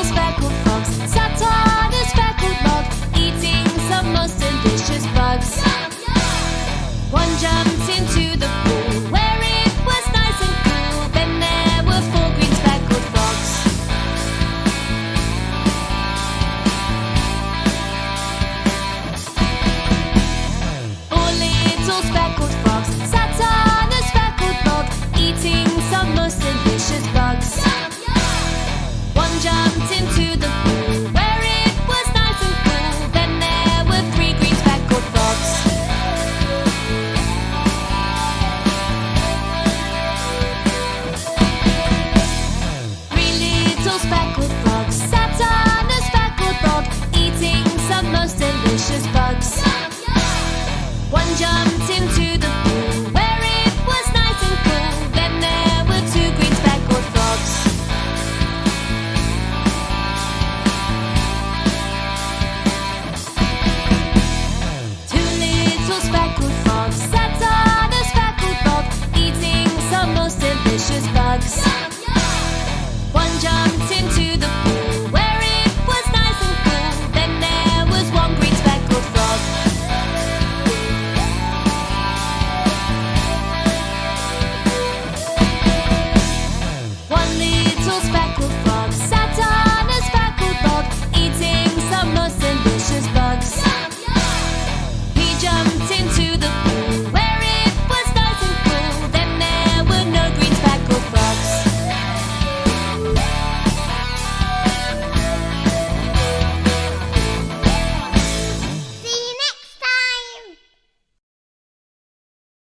little speckled frogs sat on a speckled log, eating some most delicious bugs. One jumped into the pool where it was nice and cool. Then there were 4 green speckled frogs. Four little speckled frogs sat on a speckled log, eating some most delicious bugs. One jumped into